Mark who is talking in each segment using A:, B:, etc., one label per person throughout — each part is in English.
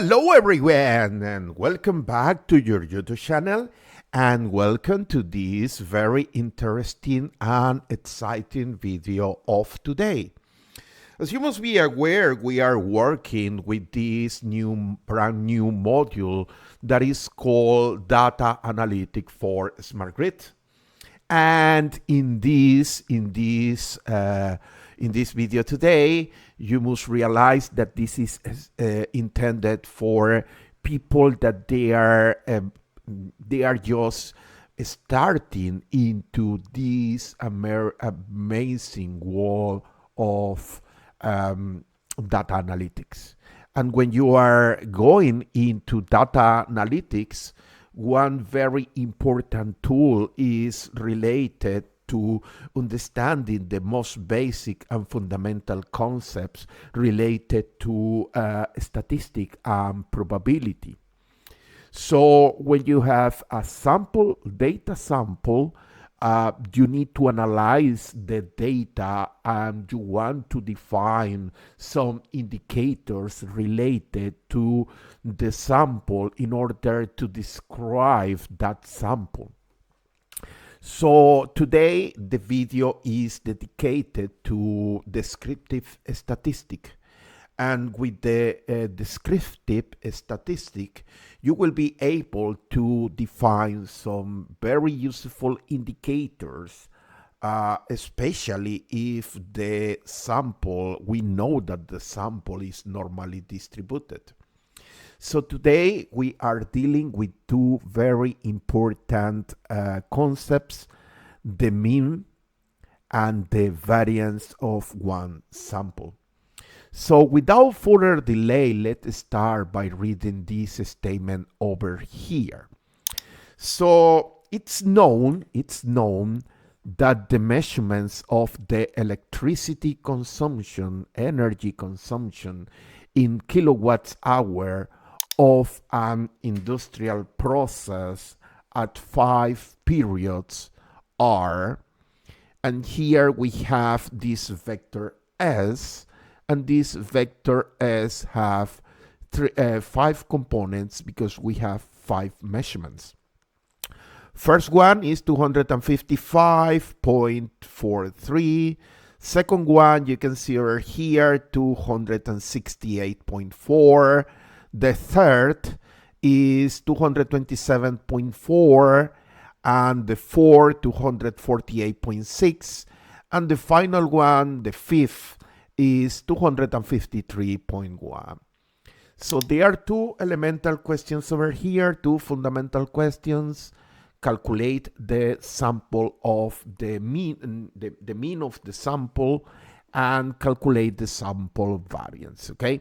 A: Hello everyone and welcome back to your YouTube channel and welcome to this very interesting and exciting video of today. As you must be aware, we are working with this brand new module that is called Data Analytic for Smart Grid. And in this video today, you must realize that this is intended for people that they are just starting into this amazing world of data analytics. And when you are going into data analytics, one very important tool is related to understanding the most basic and fundamental concepts related to statistic and probability. So when you have a data sample, you need to analyze the data and you want to define some indicators related to the sample in order to describe that sample. So today the video is dedicated to descriptive statistic. And with the descriptive statistic, you will be able to define some very useful indicators, especially if we know that the sample is normally distributed. So today we are dealing with two very important concepts, the mean and the variance of one sample. So without further delay, let's start by reading this statement over here. So it's known that the measurements of the electricity consumption, energy consumption in kilowatts hour of an industrial process at 5 periods are, and here we have this vector S, and this vector S have 5 components because we have 5 measurements. First one is 255.43. Second one, you can see over here, 268.4. The third is 227.4. And the fourth, 248.6. And the final one, the fifth, is 253.1. So there are two elemental questions over here, two fundamental questions. Calculate the sample of the mean of the sample and calculate the sample variance, okay?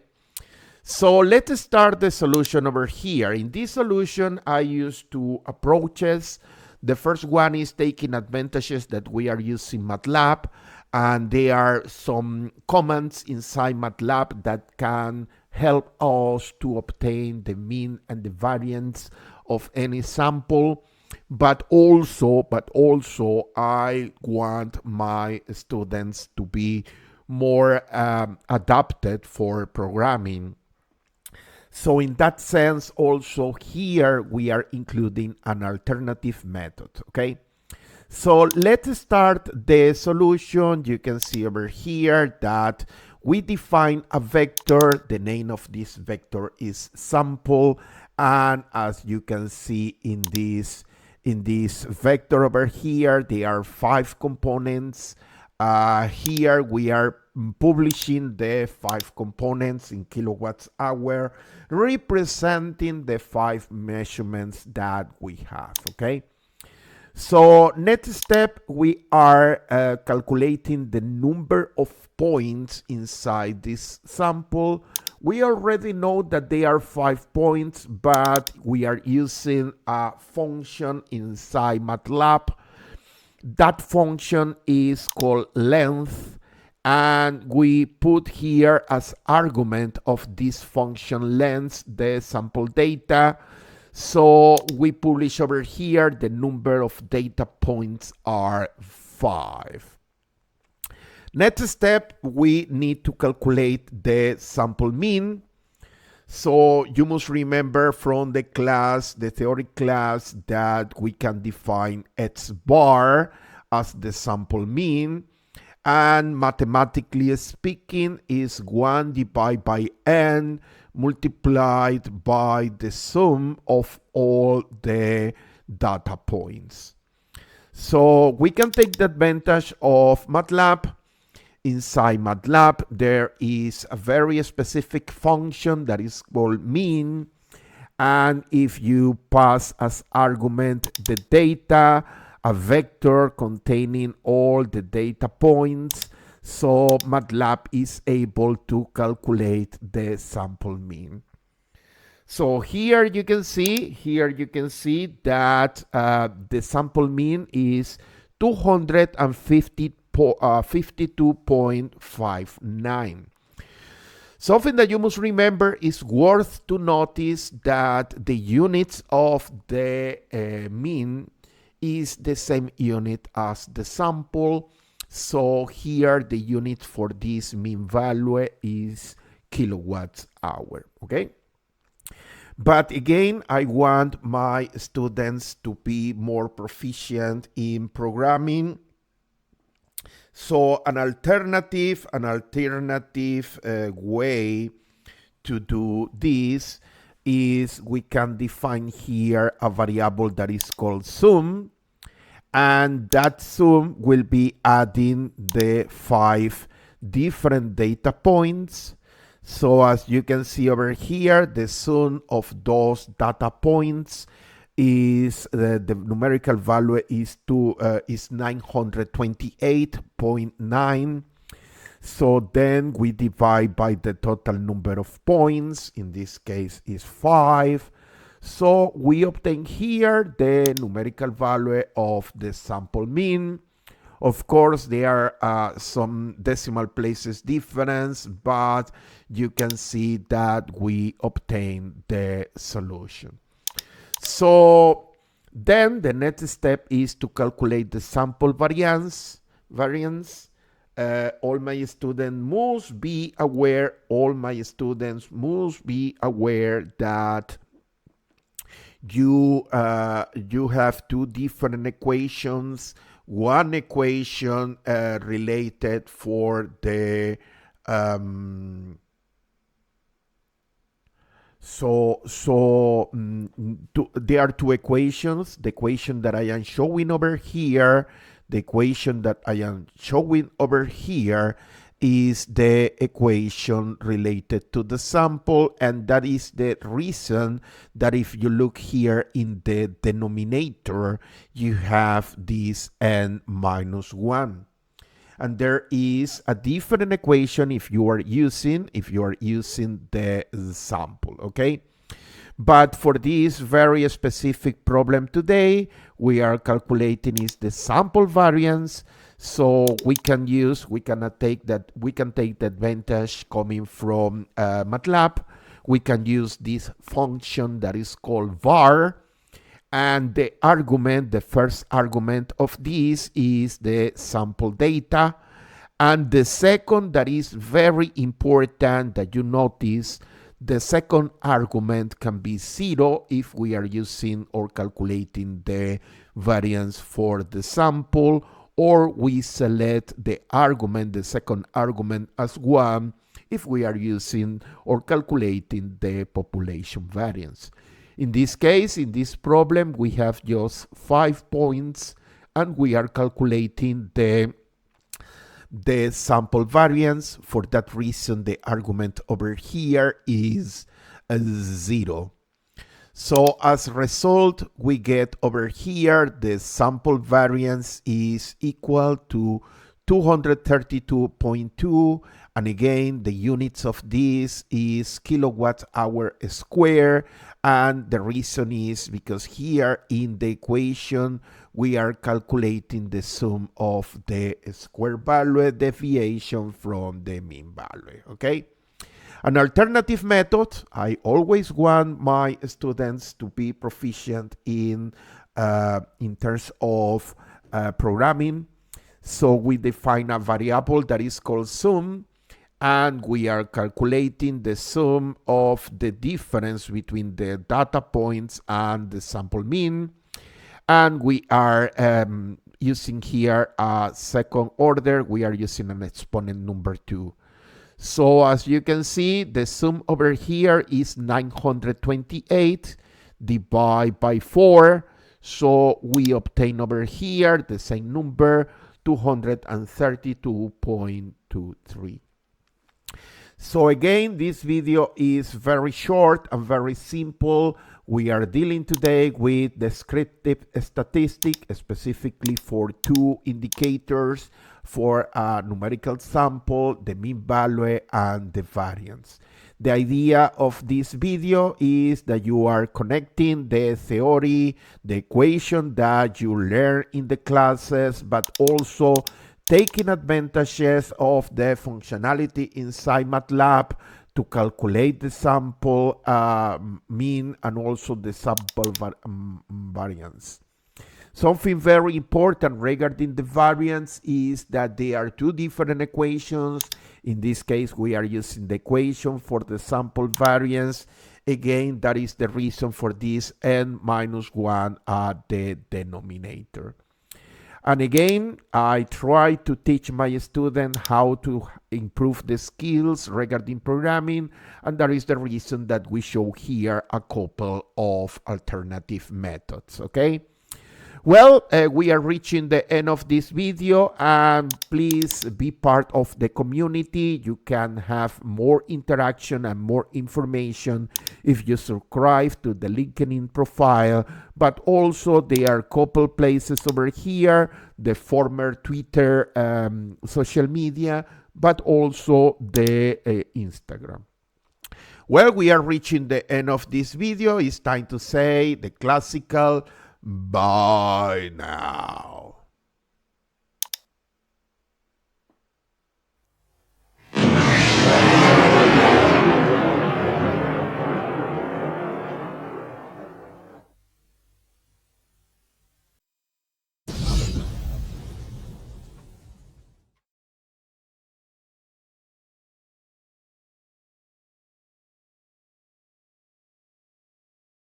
A: So let's start the solution over here. In this solution, I use two approaches. The first one is taking advantages that we are using MATLAB, and there are some commands inside MATLAB that can help us to obtain the mean and the variance of any sample. But also I want my students to be more adapted for programming. So in that sense, also here we are including an alternative method, okay? So let's start the solution. You can see over here that we define a vector. The name of this vector is sample. And as you can see in this vector over here, there are 5 components. Here we are publishing the 5 components in kilowatts hour, representing the 5 measurements that we have, okay? So next step, we are calculating the number of points inside this sample. We already know that they are 5 points, but we are using a function inside MATLAB. That function is called length, and we put here as argument of this function length the sample data. So we publish over here the number of data points are 5. Next step, we need to calculate the sample mean. So you must remember from the class, the theory class, that we can define x bar as the sample mean, and mathematically speaking is 1 divided by n multiplied by the sum of all the data points. So we can take the advantage of MATLAB. Inside MATLAB, there is a very specific function that is called mean. And if you pass as argument the data, a vector containing all the data points, so MATLAB is able to calculate the sample mean. So here you can see that the sample mean is 252.59. Something that you must remember is worth to notice that the units of the mean is the same unit as the sample. So here the unit for this mean value is kilowatts hour, okay? But again, I want my students to be more proficient in programming. So an alternative way to do this is we can define here a variable that is called sum, and that sum will be adding the 5 different data points. So as you can see over here, the sum of those data points is the numerical value is 928.9. So then we divide by the total number of points. In this case is 5. So we obtain here the numerical value of the sample mean. Of course, there are some decimal places difference, but you can see that we obtain the solution. So then the next step is to calculate the sample variance. All my students must be aware that you have two different equations. One equation related for the there are two equations. The equation that I am showing over here, is the equation related to the sample, and that is the reason that if you look here in the denominator, you have this n minus 1. And there is a different equation if you are using the sample, okay? But for this very specific problem today, we are calculating is the sample variance. So we can take the advantage coming from MATLAB. We can use this function that is called var. And the first argument of this is the sample data. And the second that is very important that you notice, the second argument can be 0 if we are using or calculating the variance for the sample, or we select the second argument as 1 if we are using or calculating the population variance. In this case, in this problem, we have just 5 points and we are calculating the sample variance. For that reason, the argument over here is 0. So as a result, we get over here the sample variance is equal to 232.2, and again the units of this is kilowatt hour square, and the reason is because here in the equation we are calculating the sum of the square value deviation from the mean value, okay? An alternative method, I always want my students to be proficient in terms of programming. So we define a variable that is called sum, and we are calculating the sum of the difference between the data points and the sample mean. And we are using here a second order. We are using an exponent number 2. So as you can see, the sum over here is 928 divided by 4. So we obtain over here the same number, 232.23. So again, this video is very short and very simple. We are dealing today with descriptive statistic, specifically for 2 indicators for a numerical sample, the mean value and the variance. The idea of this video is that you are connecting the theory, the equation that you learn in the classes, but also taking advantages of the functionality inside MATLAB to calculate the sample mean and also the sample variance. Something very important regarding the variance is that there are 2 different equations. In this case, we are using the equation for the sample variance. Again, that is the reason for this n-1 at the denominator. And again, I try to teach my students how to improve the skills regarding programming, and that is the reason that we show here a couple of alternative methods, okay? Well, we are reaching the end of this video, and please be part of the community. You can have more interaction and more information if you subscribe to the LinkedIn profile, but also there are a couple places over here, the former Twitter social media, but also the Instagram. Well, we are reaching the end of this video. It's time to say the classical bye now.